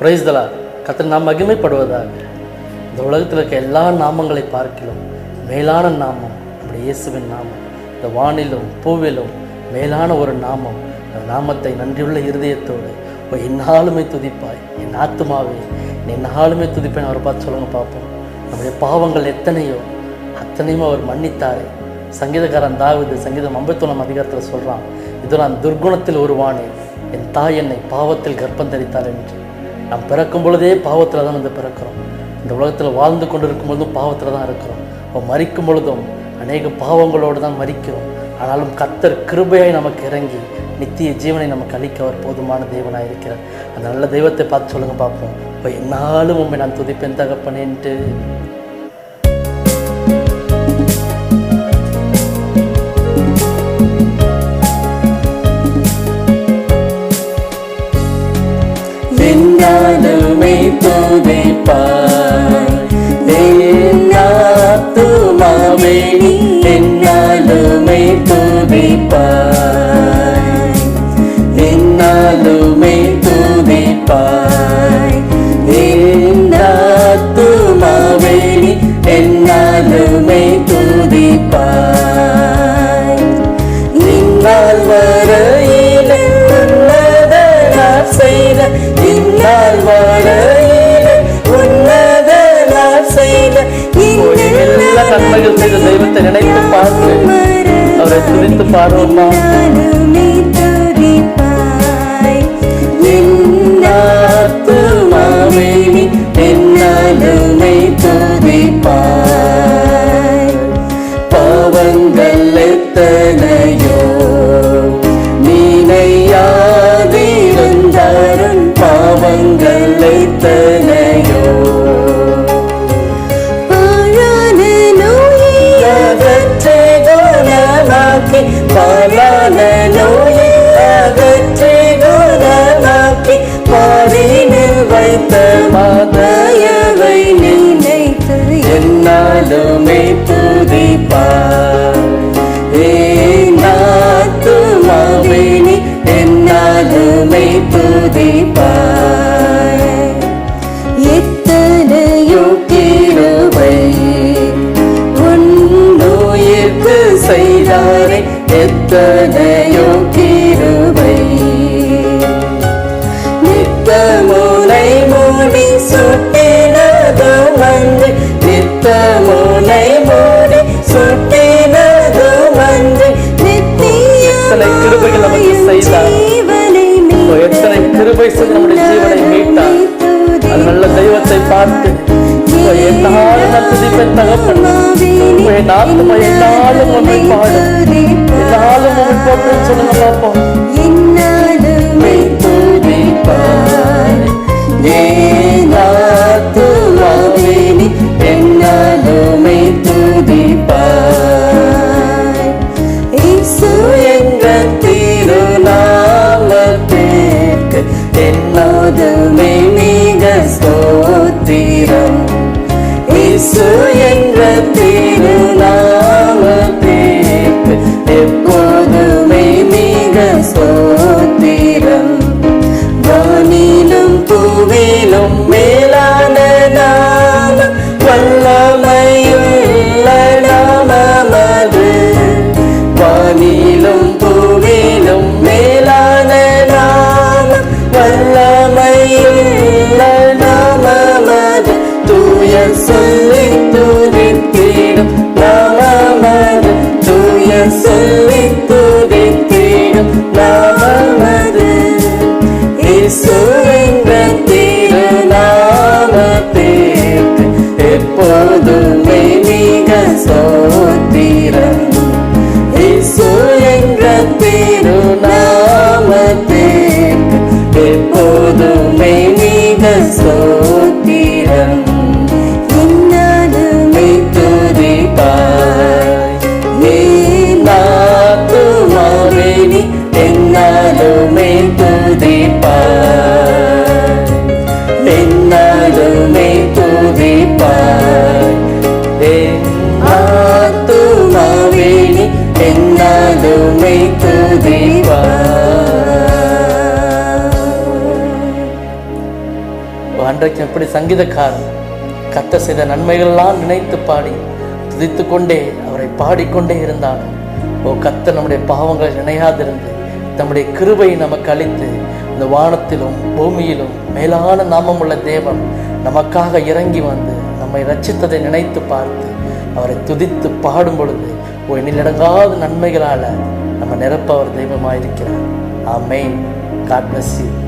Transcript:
Praise the Lord. கர்த்தர் நாம் மகிமைப்படுவதாக. இந்த உலகத்தில் இருக்க எல்லா நாமங்களை பார்க்கிறோம் மேலான நாமம் நம்முடைய இயேசுவின் நாமம். இந்த வானிலும் பூவிலும் மேலான ஒரு நாமம். அந்த நாமத்தை நன்றியுள்ள இருதயத்தோடு என்னாலுமே துதிப்பாய் என் ஆத்துமாவே, என்னாலுமே துதிப்பேன் அவரை பார்த்து சொல்லுங்க பார்ப்போம். நம்முடைய பாவங்கள் எத்தனையோ அத்தனையும் அவர் மன்னித்தாரே. சங்கீதக்காரன் தாவீது சங்கீதம் 51 அதிகாரத்தில் சொல்கிறான், இது நான் துர்குணத்தில் உருவானேன், என் தாய் என்னை பாவத்தில் கர்ப்பம் தரித்தாள் என்று. நாம் பிறக்கும் பொழுதே பாவத்தில் தான் வந்து பிறக்கிறோம். இந்த உலகத்தில் வாழ்ந்து கொண்டு இருக்கும் பொழுதும் பாவத்தில் தான் இருக்கிறோம். மரிக்கும் பொழுதும் அநேக பாவங்களோடு தான் மரிக்கிறோம். ஆனாலும் கர்த்தர் கிருபையாய் நமக்கு இறங்கி நித்திய ஜீவனை நமக்கு அளிக்க அவர் போதுமான தேவனாக இருக்கிறார். அந்த நல்ல தெய்வத்தை பார்த்து சொல்லுங்க பார்ப்போம். என்னாலும் உண்மை நான் துதிப்பேன் தகப்பனேன்ட்டு. என்னாலுமே துதிப்பாய் என் ஆத்துமாவே, என்னாலுமே துதிப்பாய், என்னாலுமே துதிப்பாய் என் ஆத்துமாவே, என்னாலுமே துதிப்பாய். இந்நாள் வரையிலே உன்னதனார் செய்த, இந்நாள் வரையிலே உன்னதனார் செய்த எல்லா நன்மைகள் செய்த தெய்வத்தை நினைத்து பார்த்து அவரை துதித்து பாடுவோமா. என்னாத்துமாவே என்னாலுமே துதிப்பாய். பாவங்கள் எத்தனையோ நினையாதிருந்தாரும், பாவங்கள் எத்தனையோ பாலான நோயை அகற்றி குணமாக்கி பாரினில் வைத்த மாதயவை நினைத்து என்னாலுமே துதிப்பாய். என்னாத்துமாவே என்னாலுமே துதிப்பாய். எத்தனையோ கிருபை உன்னுயிர்க்கு செய்தாரே, எத்தனையோ கிருபை. நித்தமுனை மூடி சுட்டினதும் அன்று, நித்தமுனை மூடி சுட்டினதும் அன்று, எத்தனை கிருபைகள் நமக்கு செய்தார், எத்தனை கிருபை செய்து நம்முடைய ஜீவனை மீட்டார். அது நல்ல தெய்வத்தை பார்த்து என்னாலும் நான் துதிப்பேன் தகப்பன், என் ஆத்துமா என்னாலும் உண்மை பாடும், என்னாலும் உண்மை போட்டு சொல்லுங்க பார்ப்போம். என்னாலுமே துதிப்பாய் என் ஆத்துமாவே, என்னாலுமே துதிப்பாய். இயேசு என்ற திருநாமத்திற்கு என்னோதுமே மிக ஸ்தோத்திரம். இயேசு என்ற திருநாமத்திற்கு எப்போதுமே மிக ஸ்தோத்திரம். வானிலும் பூவிலும் மேலான நாமம், வல்லமையுள்ள நாமமது. வானிலும் பூவிலும் மேலான நாமம், வல்லமையுள்ள நாமமது. தூய சொல்லி துதித்திடும் நாமமது, தூய சொல்லி துதித்திடும் நாமமது. இயேசு என்ற திருநாமத்திற்கு எப்போதுமே மிக ஸ்தோத்திரம். இயேசு என்ற திருநாமத்திற்கு எப்போதுமே மிக ஸ்தோத்திரம். என்னாலுமே துதிப்பாய் என் ஆத்துமாவே, என்னாலுமே துதிப்பாய், என்னாலுமே துதிப்பாய். என் ஆத்துமாவே என்னாலுமே துதிப்பாய். அன்றைக்கு எப்படி சங்கீதக்காரன் கர்த்தர் செய்த நன்மைகளெல்லாம் நினைத்து பாடி துதித்து கொண்டே அவரை பாடிக்கொண்டே இருந்தாலும், ஓ கர்த்தர் நம்முடைய பாவங்களை நினையாதிருந்து நம்முடைய கிருபையை நமக்கு அளித்து இந்த வானத்திலும் பூமியிலும் மேலான நாமமுள்ள தேவன் நமக்காக இறங்கி வந்து நம்மை ரட்சித்ததை நினைத்து பார்த்து அவரை துதித்து பாடும் பொழுது எண்ணிலடங்காத நன்மைகளால் நம்ம நிரப்ப அவர் தெய்வமாயிருக்கிறார். ஆமென். God bless you.